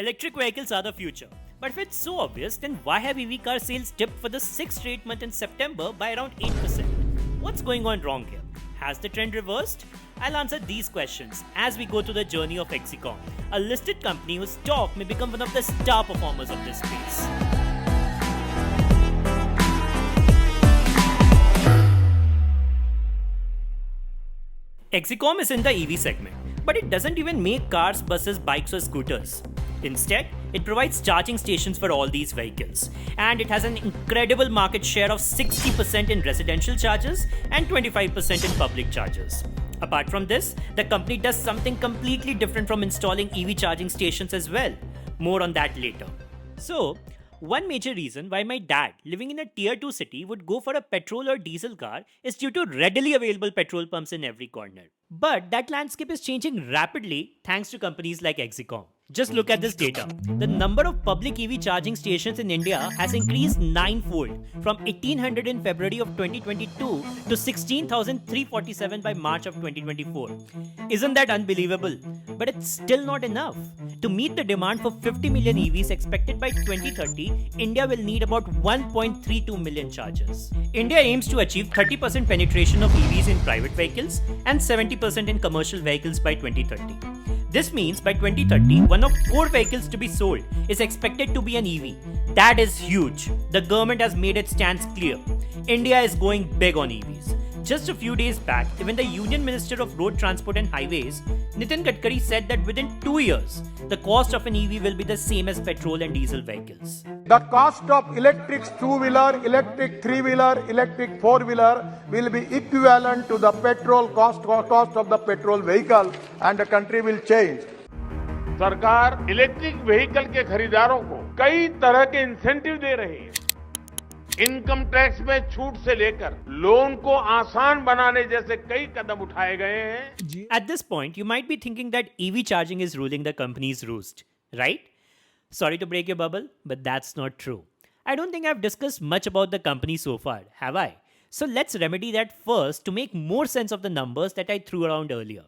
Electric vehicles are the future. But if it's so obvious, then why have EV car sales dipped for the 6th straight month in September by around 8%? What's going on wrong here? Has the trend reversed? I'll answer these questions as we go through the journey of Exicom, a listed company whose stock may become one of the star performers of this space. Exicom is in the EV segment, but it doesn't even make cars, buses, bikes, or scooters. Instead, it provides charging stations for all these vehicles, and it has an incredible market share of 60% in residential chargers and 25% in public chargers. Apart from this, the company does something completely different from installing EV charging stations as well. More on that later. So, one major reason why my dad, living in a tier 2 city, would go for a petrol or diesel car is due to readily available petrol pumps in every corner. But that landscape is changing rapidly thanks to companies like Exicom. Just look at this data. The number of public EV charging stations in India has increased 9-fold from 1800 in February of 2022 to 16,347 by March of 2024. Isn't that unbelievable? But it's still not enough. To meet the demand for 50 million EVs expected by 2030, India will need about 1.32 million chargers. India aims to achieve 30% penetration of EVs in private vehicles and 70% in commercial vehicles by 2030. This means by 2030, one of 4 vehicles to be sold is expected to be an EV. That is huge. The government has made its stance clear. India is going big on EVs. Just a few days back, even the Union Minister of Road Transport and Highways, Nitin Gadkari, said that within 2 years, the cost of an EV will be the same as petrol and diesel vehicles. The cost of electric 2-wheeler, electric 3-wheeler, electric 4-wheeler will be equivalent to the petrol cost of the petrol vehicle, and the country will change. सरकार electric vehicle के खरीदारों को कई तरह के incentive दे रही है। Income tax में छूट से लेकर लोन को आसान बनाने जैसे कई कदम उठाए गए हैं। At this point, you might be thinking that EV charging is ruling the company's roost, right? Sorry to break your bubble, but that's not true. I don't think I've discussed much about the company so far, have I? So let's remedy that first to make more sense of the numbers that I threw around earlier.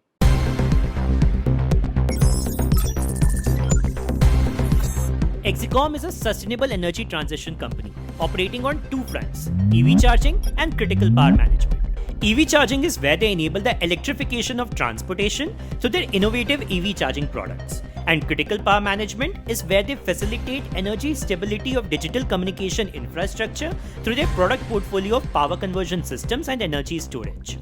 Exicom is a sustainable energy transition company operating on 2 fronts, EV charging and critical power management. EV charging is where they enable the electrification of transportation through their innovative EV charging products. And critical power management is where they facilitate energy stability of digital communication infrastructure through their product portfolio of power conversion systems and energy storage.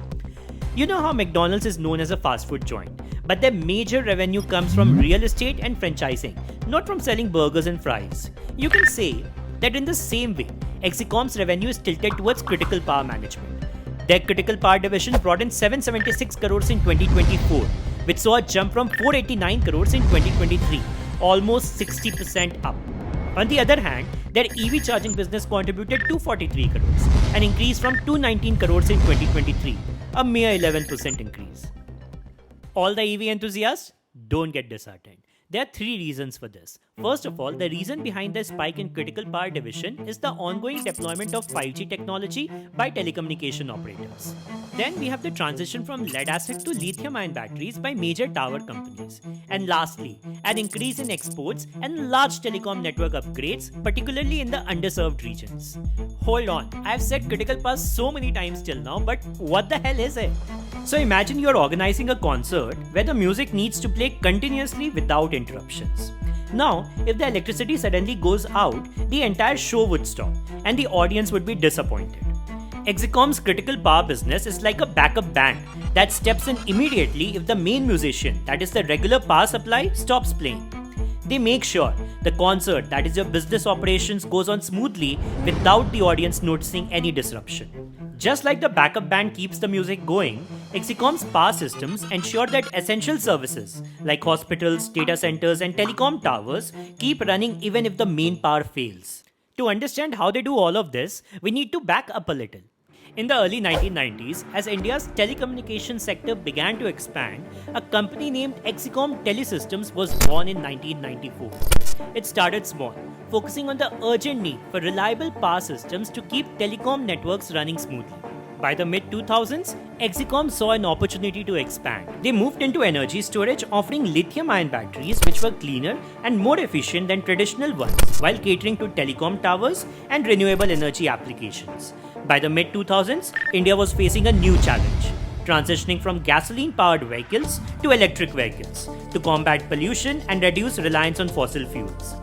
You know how McDonald's is known as a fast food joint, but their major revenue comes from real estate and franchising, not from selling burgers and fries. You can say that in the same way, Exicom's revenue is tilted towards critical power management. Their critical power division brought in 776 crores in 2024, which saw a jump from 489 crores in 2023, almost 60% up. On the other hand, their EV charging business contributed 243 crores, an increase from 219 crores in 2023, a mere 11% increase. All the EV enthusiasts, don't get disheartened. There are 3 reasons for this. First of all, the reason behind the spike in critical power division is the ongoing deployment of 5G technology by telecommunication operators. Then we have the transition from lead acid to lithium-ion batteries by major tower companies. And lastly, an increase in exports and large telecom network upgrades, particularly in the underserved regions. Hold on, I've said critical power so many times till now, but what the hell is it? So imagine you're organizing a concert where the music needs to play continuously without interruptions. Now, if the electricity suddenly goes out, the entire show would stop and the audience would be disappointed. Exicom's critical power business is like a backup band that steps in immediately if the main musician, that is the regular power supply, stops playing. They make sure the concert, that is your business operations, goes on smoothly without the audience noticing any disruption. Just like the backup band keeps the music going, Exicom's power systems ensure that essential services like hospitals, data centers, and telecom towers keep running even if the main power fails. To understand how they do all of this, we need to back up a little. In the early 1990s, as India's telecommunications sector began to expand, a company named Exicom Telesystems was born in 1994. It started small, focusing on the urgent need for reliable power systems to keep telecom networks running smoothly. By the mid-2000s, Exicom saw an opportunity to expand. They moved into energy storage, offering lithium-ion batteries which were cleaner and more efficient than traditional ones, while catering to telecom towers and renewable energy applications. By the mid-2000s, India was facing a new challenge, transitioning from gasoline-powered vehicles to electric vehicles to combat pollution and reduce reliance on fossil fuels.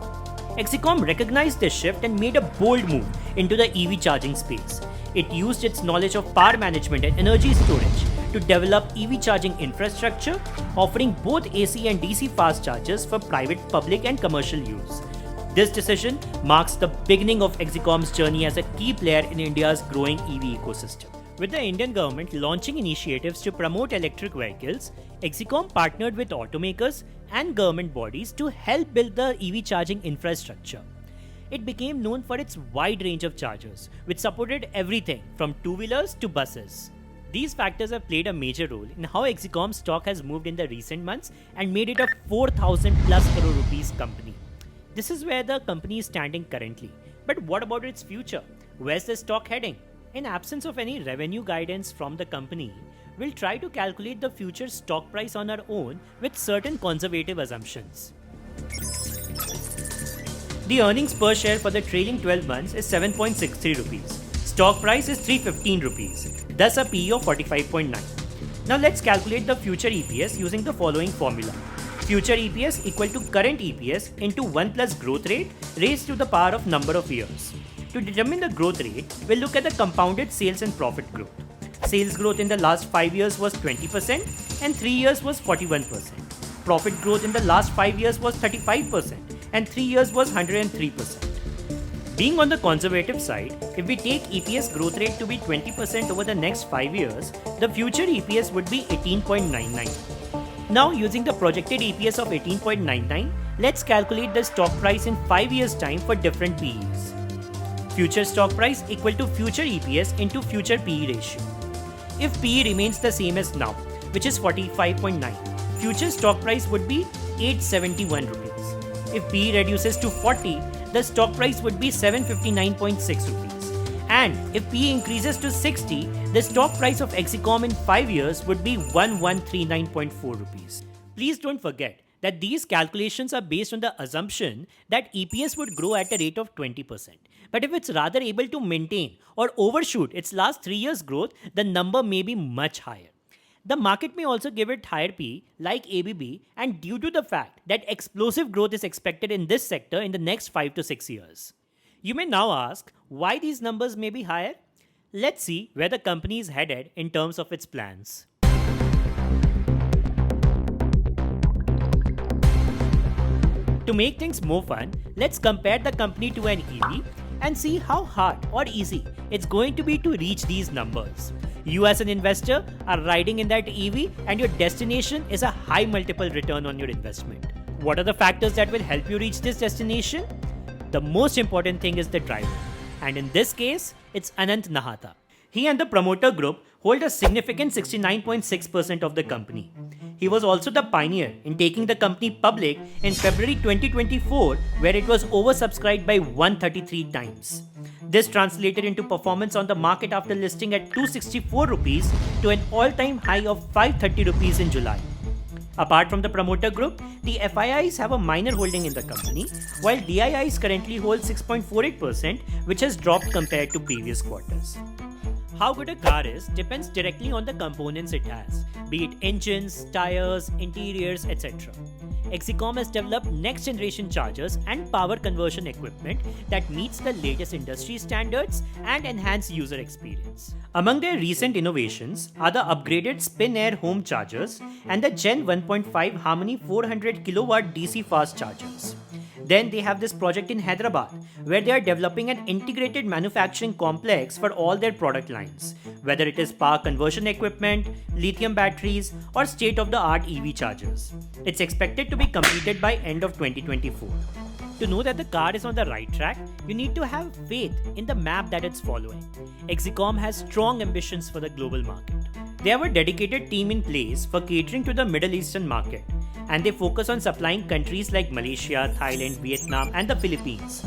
Exicom recognized this shift and made a bold move into the EV charging space. It used its knowledge of power management and energy storage to develop EV charging infrastructure, offering both AC and DC fast chargers for private, public, and commercial use. This decision marks the beginning of Exicom's journey as a key player in India's growing EV ecosystem. With the Indian government launching initiatives to promote electric vehicles, Exicom partnered with automakers and government bodies to help build the EV charging infrastructure. It became known for its wide range of chargers, which supported everything from two-wheelers to buses. These factors have played a major role in how Exicom's stock has moved in the recent months and made it a 4,000 plus crore rupees company. This is where the company is standing currently. But what about its future? Where's the stock heading? In absence of any revenue guidance from the company, we'll try to calculate the future stock price on our own with certain conservative assumptions. The earnings per share for the trailing 12 months is 7.63 rupees. Stock price is 315 rupees, thus a PE of 45.9. Now let's calculate the future EPS using the following formula. Future EPS equal to current EPS into 1 plus growth rate raised to the power of number of years. To determine the growth rate, we'll look at the compounded sales and profit growth. Sales growth in the last 5 years was 20% and 3 years was 41%. Profit growth in the last 5 years was 35% and 3 years was 103%. Being on the conservative side, if we take EPS growth rate to be 20% over the next 5 years, the future EPS would be 18.99. Now using the projected EPS of 18.99, let's calculate the stock price in 5 years' time for different PEs. Future stock price equal to future EPS into future PE ratio. If PE remains the same as now, which is 45.9, future stock price would be 871 rupees. If PE reduces to 40, the stock price would be 759.6 rupees. And if PE increases to 60, the stock price of Exicom in 5 years would be 1139.4 rupees. Please don't forget that these calculations are based on the assumption that EPS would grow at a rate of 20%. But if it's rather able to maintain or overshoot its last 3 years' growth, the number may be much higher. The market may also give it higher PE like ABB, and due to the fact that explosive growth is expected in this sector in the next 5 to 6 years. You may now ask why these numbers may be higher. Let's see where the company is headed in terms of its plans. To make things more fun, let's compare the company to an EV and see how hard or easy it's going to be to reach these numbers. You as an investor are riding in that EV and your destination is a high multiple return on your investment. What are the factors that will help you reach this destination? The most important thing is the driver, and in this case, it's Anant Nahata. He and the promoter group hold a significant 69.6% of the company. He was also the pioneer in taking the company public in February 2024, where it was oversubscribed by 133 times. This translated into performance on the market after listing at 264 rupees to an all-time high of 530 rupees in July. Apart from the promoter group, the FIIs have a minor holding in the company, while DIIs currently hold 6.48%, which has dropped compared to previous quarters. How good a car is depends directly on the components it has, be it engines, tires, interiors, etc. Exicom has developed next-generation chargers and power conversion equipment that meets the latest industry standards and enhance user experience. Among their recent innovations are the upgraded Spin Air home chargers and the Gen 1.5 Harmony 400 kW DC fast chargers. Then they have this project in Hyderabad, where they are developing an integrated manufacturing complex for all their product lines, whether it is power conversion equipment, lithium batteries, or state-of-the-art EV chargers. It's expected to be completed by end of 2024. To know that the car is on the right track, you need to have faith in the map that it's following. Exicom has strong ambitions for the global market. They have a dedicated team in place for catering to the Middle Eastern market, and they focus on supplying countries like Malaysia, Thailand, Vietnam, and the Philippines.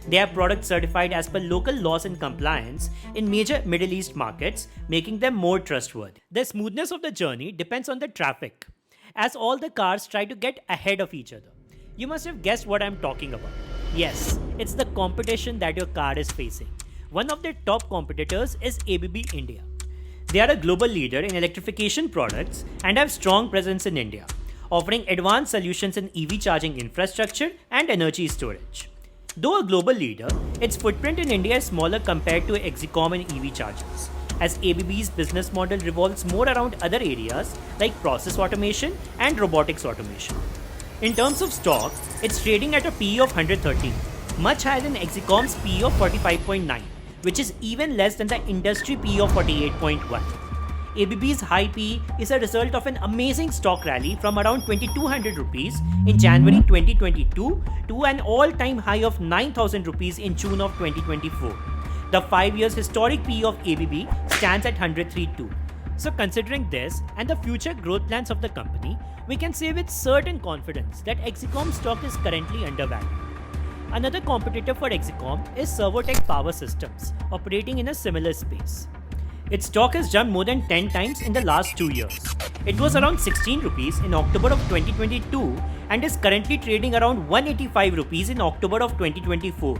They have products certified as per local laws and compliance in major Middle East markets, making them more trustworthy. The smoothness of the journey depends on the traffic, as all the cars try to get ahead of each other. You must have guessed what I'm talking about. Yes, it's the competition that your car is facing. One of their top competitors is ABB India. They are a global leader in electrification products and have strong presence in India, offering advanced solutions in EV charging infrastructure and energy storage. Though a global leader, its footprint in India is smaller compared to Exicom and EV chargers, as ABB's business model revolves more around other areas like process automation and robotics automation. In terms of stock, it's trading at a PE of 113, much higher than Exicom's PE of 45.9, which is even less than the industry PE of 48.1. ABB's high PE is a result of an amazing stock rally from around 2200 rupees in January 2022 to an all-time high of 9000 rupees in June of 2024. The 5 years historic PE of ABB stands at 103.2. So considering this and the future growth plans of the company, we can say with certain confidence that Exicom stock is currently undervalued. Another competitor for Exicom is Servotech Power Systems, operating in a similar space. Its stock has jumped more than 10 times in the last 2 years. It was around 16 rupees in October of 2022 and is currently trading around 185 rupees in October of 2024.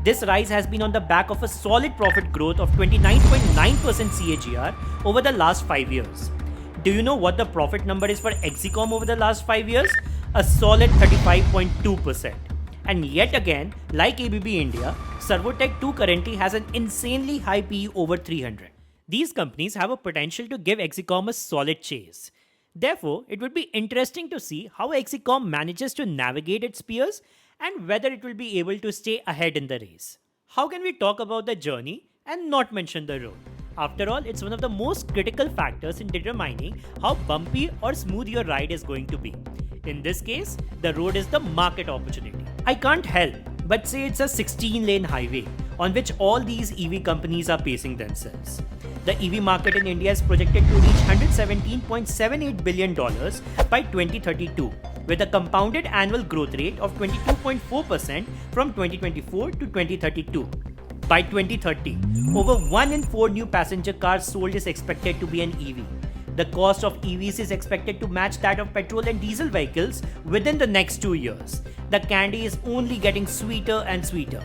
This rise has been on the back of a solid profit growth of 29.9% CAGR over the last 5 years. Do you know what the profit number is for Exicom over the last 5 years? A solid 35.2%. And yet again, like ABB India, Servotech too currently has an insanely high PE over 300. These companies have a potential to give Exicom a solid chase. Therefore, it would be interesting to see how Exicom manages to navigate its peers and whether it will be able to stay ahead in the race. How can we talk about the journey and not mention the road? After all, it's one of the most critical factors in determining how bumpy or smooth your ride is going to be. In this case, the road is the market opportunity. I can't help but say it's a 16-lane highway on which all these EV companies are pacing themselves. The EV market in India is projected to reach $117.78 billion by 2032, with a compounded annual growth rate of 22.4% from 2024 to 2032. By 2030, over 1 in 4 new passenger cars sold is expected to be an EV. The cost of EVs is expected to match that of petrol and diesel vehicles within the next 2 years. The candy is only getting sweeter and sweeter.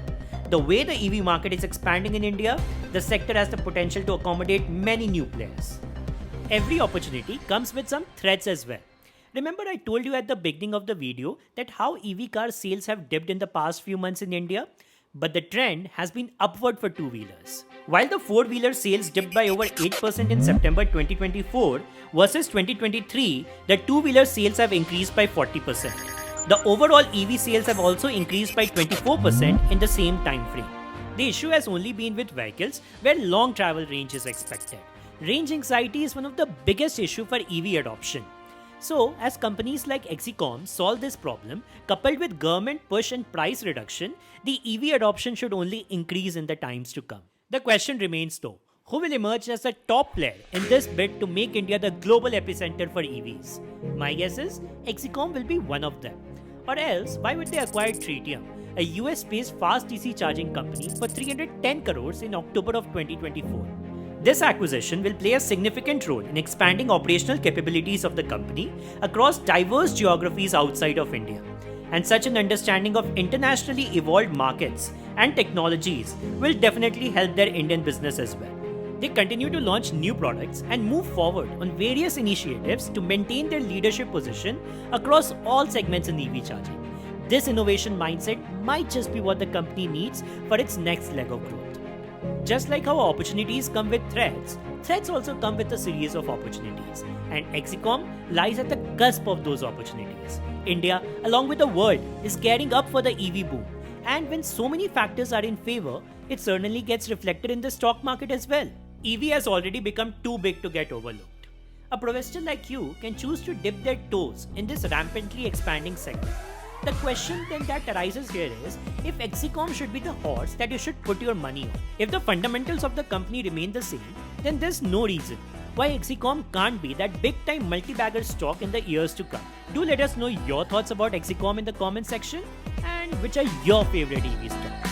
The way the EV market is expanding in India, the sector has the potential to accommodate many new players. Every opportunity comes with some threats as well. Remember I told you at the beginning of the video that how EV car sales have dipped in the past few months in India? But the trend has been upward for two-wheelers. While the four-wheeler sales dipped by over 8% in September 2024 versus 2023, the two-wheeler sales have increased by 40%. The overall EV sales have also increased by 24% in the same time frame. The issue has only been with vehicles where long travel range is expected. Range anxiety is one of the biggest issues for EV adoption. So, as companies like Exicom solve this problem, coupled with government push and price reduction, the EV adoption should only increase in the times to come. The question remains though, who will emerge as the top player in this bid to make India the global epicenter for EVs? My guess is Exicom will be one of them. Or else, why would they acquire Tritium, a US-based fast DC charging company for 310 crores in October of 2024? This acquisition will play a significant role in expanding operational capabilities of the company across diverse geographies outside of India. And such an understanding of internationally evolved markets and technologies will definitely help their Indian business as well. They continue to launch new products and move forward on various initiatives to maintain their leadership position across all segments in EV charging. This innovation mindset might just be what the company needs for its next leg of growth. Just like how opportunities come with threats, threats also come with a series of opportunities, and Exicom lies at the cusp of those opportunities. India, along with the world, is gearing up for the EV boom, and when so many factors are in favor, it certainly gets reflected in the stock market as well. EV has already become too big to get overlooked. A professional like you can choose to dip their toes in this rampantly expanding segment. The question then that arises here is, if Exicom should be the horse that you should put your money on. If the fundamentals of the company remain the same, then there's no reason why Exicom can't be that big-time multi-bagger stock in the years to come. Do let us know your thoughts about Exicom in the comment section, and which are your favorite EV stocks.